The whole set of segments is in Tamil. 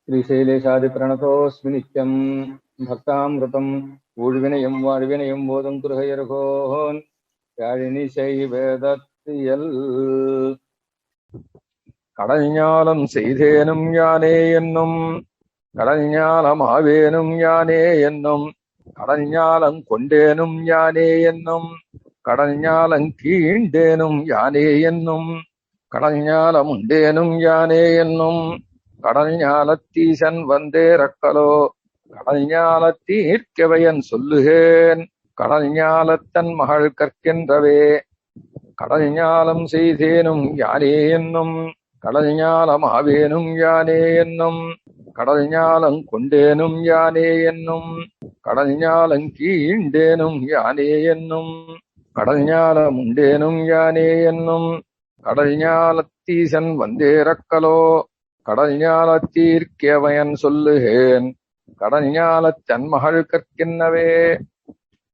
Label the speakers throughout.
Speaker 1: श्रीशैलेशादिप्रणतोऽस्मि नित्यम् भक्तामृतम् ஊழ்வினையும் வாழ்வினையும் போதும் குருகையர்கோன் யாழினி செய்வேதத்தியல் கடல் ஞாலம் செய்தேனும் யானே என்னும் கடல் ஞாலம் ஆவேனும் யானே என்னும் கடல் ஞாலம் கொண்டேனும் யானே என்னும் கடல் ஞாலம் கீண்டேனும் யானே என்னும் கடல் ஞாலம் உண்டேனும் யானே என்னும் கடல் ஞாலத்தீசன் வந்தேரக்கலோ கடல் ஞாலத்தீர்க்கவையன் சொல்லுகேன் கடல் ஞாலத்தன் மகள் கற்கின்றவே கடல் ஞாலம் செய்தேனும் யானே என்னும் கடல் ஞாலம் ஆவேனும் யானே என்னும் கடல் ஞாலம் கொண்டேனும் யானே என்னும் கடல் ஞாலம் கீண்டேனும் யானே என்னும் கடல் ஞாலம் உண்டேனும் யானே என்னும் கடல் ஞாலத்தீசன் வந்தேரக்கலோ கடல் ஞாலத்தீர்க்கவையன் சொல்லுகேன் கடல் ஞாலத்தன் மகள் கற்கின்றவே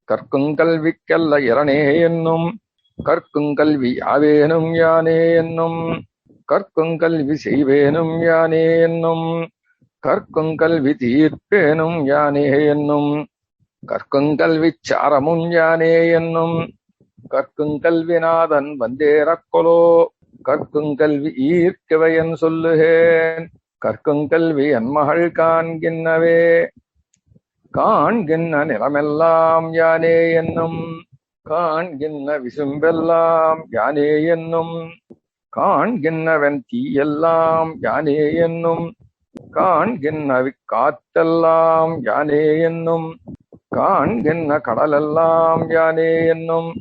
Speaker 1: கற்குங்கல்விக்கல்ல இரணே என்னும் கற்குங்கல்வி யாவேனும் யானே என்னும் கற்குங்கல்வி செய்வேனும் யானே என்னும் கற்குங்கல்வி தீர்ப்பேனும் யானே என்னும் கற்குங்கல்வி சாரமும் யானே என்னும் கற்குங்கல்விநாதன் வந்தேரக்கொலோ கற்குங்கல்வி ஈர்க்கவையன் சொல்லுகேன் கற்குங்கல்வி என் மகள் காண்கின்றவே காண்கின்ற நிலமெல்லாம் யானே என்னும் காண்கின்ற விசும்பெல்லாம் யானே என்னும் காண்கின்றவன் தீயெல்லாம் யானே என்னும் காண்கின்ற காத்தெல்லாம் யானே என்னும் காண்கின்ற கடலெல்லாம் யானே என்னும்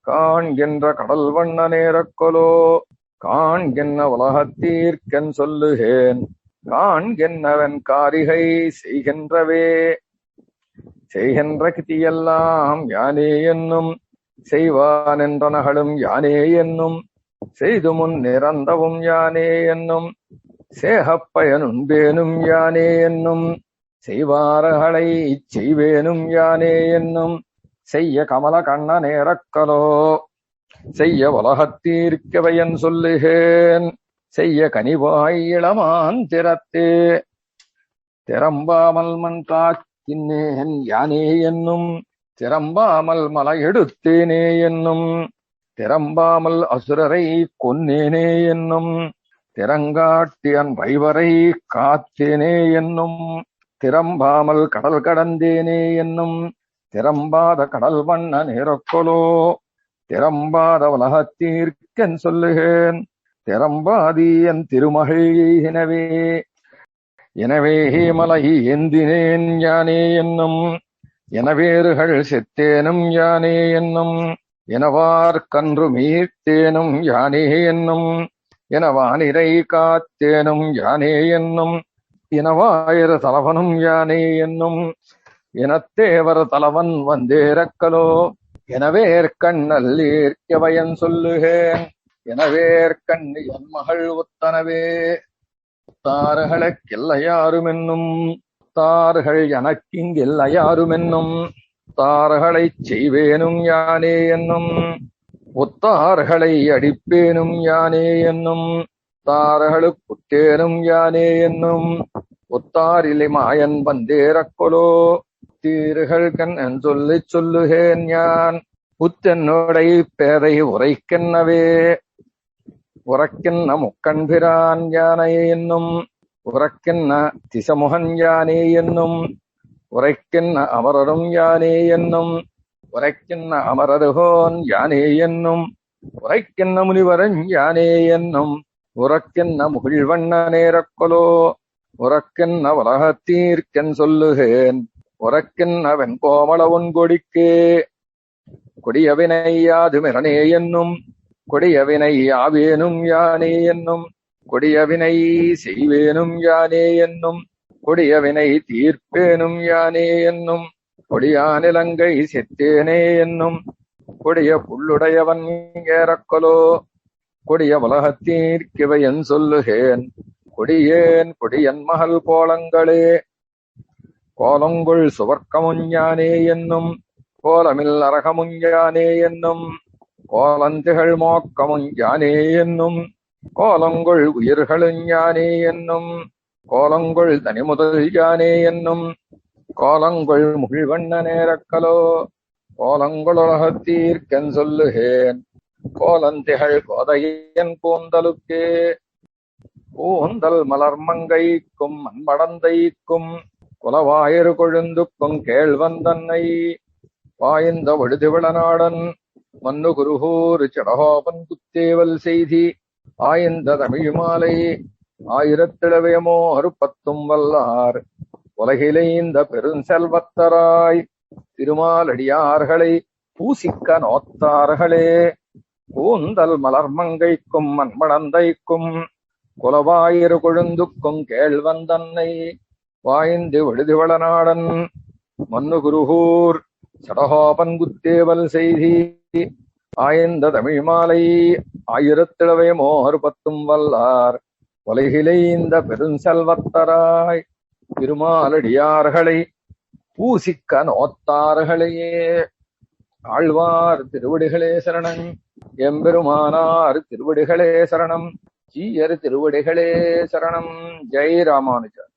Speaker 1: காண்கின்ற கடல் வண்ண நேரக்கொலோ காண்கின்ற உலகத்தீர்க்கன் சொல்லுகேன் காண்கின்றவன் காரிகை செய்கின்றவே செய்கின்ற கிதியெல்லாம் யானே என்னும் செய்வான் என்ற நகலும் யானே என்னும் செய்து முன் நிறந்தவும் யானே என்னும் சேகப்பயனுண்பேனும் யானே என்னும் செய்வார்களை செய்வேனும் யானே என்னும் செய்ய கமல கண்ண நேரக்கலோ செய்ய உலகத்தீர்க்கவையன் சொல்லுகேன் செய்ய கனிவாய் இளமான் திறத்தே திறம்பாமல் மண் காக்கின்னேன் யானே என்னும் திறம்பாமல் மலை எடுத்தேனே என்னும் திறம்பாமல் அசுரரை கொன்னேனே என்னும் திறங்காட்டியன் வைவரை காத்தேனே என்னும் திறம்பாமல் கடல் கடந்தேனே என்னும் திறம்பாத கடல் வண்ண நேரக்கொலோ திறம்பாத உலகத்தீர்க்கன் சொல்லுகேன் திறம்பாதி என் திருமகள் எனவே எனவே மலை ஏந்தினேன் யானே என்னும் எனவேறுகள் செத்தேனும் யானே என்னும் எனவார் கன்று மீட்டேனும் யானே என்னும் எனவானிரை காத்தேனும் யானே என்னும் எனவாயிர தலவனும் யானே என்னும் எனத்தேவர் தலவன் வந்தேரக்கலோ எனவேற்கண்ணல் ஏற்கவையன் சொல்லுகேன் எனவேற்கண்ணு என் மகள் ஒத்தனவே தார்களுக்கெல்லையாருமென்னும் தார்கள் எனக்கிங்கெல்லையாருமென்னும் தார்களைச் செய்வேனும் யானே என்னும் ஒத்தார்களை அடிப்பேனும் யானே என்னும் தார்களுக் புத்தேனும் யானே என்னும் ஒத்தாரிலை மாயன் வந்தேரக்கொலோ தீர்கள் கண் என் சொல்லிச் சொல்லுகேன் யான் புத்தென்னோடை பேதை உரைக்கென்னவே உறக்கின்ன முக்கண்பிரான் யானை என்னும் உறக்கின்ன திசமுகன் யானே என்னும் உரைக்கின்ன அமரரும் யானே என்னும் உரைக்கின்ன அமரருகோன் யானே என்னும் உரைக்கின்ன முனிவரன் யானே என்னும் உறக்கின்ன முகிழ்வண்ண நேரக்கொலோ உறக்கின்ன உலகத்தீர்க்கன் சொல்லுகேன் உறக்கின்ன வெண்கோமள உன் கொடிக்கே கொடியவினை யாதுமிரணே என்னும் கொடியவினை யாவேனும் யானே என்னும் கொடியவினை செய்வேனும் யானே என்னும் கொடியவினை தீர்ப்பேனும் யானே என்னும் கொடியானிலங்கை செத்தேனே என்னும் கொடிய புள்ளுடையவன் ஏறக்கொலோ கொடிய உலகத்தீர்க்கவையன் சொல்லுகேன் கொடியேன் கொடியன் மகள் கோலங்களே கோலங்குள் சுவர்க்கமுஞ் யானே என்னும் கோலமில் அரகமுஞ் யானே என்னும் கோலந்திகள் மோக்கமுஞ் யானே என்னும் கோலங்குள் உயிர்களுஞ் யானே என்னும் கோலங்கொள் தனிமுதல் யானே என்னும் கோலங்கொள் முகிழ்வண்ண நேரக்கலோ கோலங்கொளுலகத்தீர்க்கென் சொல்லுகேன் கோலந்திகள் கோதையன் கூந்தலுக்கே கூந்தல் மலர்மங்கைக்கும் மண்மடந்தைக்கும் குலவாயிறு கொழுந்துக்கும் கேழ்வந்தன்னை வாய்ந்த விழுதிவிளநாடன் மன்னு குருகூர் சடகோபன் குத்தேவல் செய்தி ஆய்ந்த தமிழ் மாலை ஆயிரத்திளவேமோ அறுபத்தும் வல்லார் உலகிலே இந்த பெருஞ்செல்வத்தராய் திருமாலடியார்களை பூசிக்க நோத்தார்களே கூந்தல் மலர்மங்கைக்கும் மண்மடந்தைக்கும் குலவாயிறு கொழுந்துக்கும் கேழ்வந்தன்னை வாய்ந்து விழுதிவளநாடன் மன்னு குருகூர் சடகோபன் குத்தேவல் செய்தி ஆய்ந்த தமிழ் மாலை ஆயிரத்திளவேமோ அறுபத்தும் வல்லார் உலகிலே இந்த பெருஞ்செல்வத்தராய் திருமாலடியார்களை பூசிக்க நோத்தார்களையே. ஆழ்வார் திருவடிகளே சரணம். எம்பெருமானார் திருவடிகளே சரணம். ஜீயர் திருவடிகளே சரணம். ஜெய் ராமானுஜர்.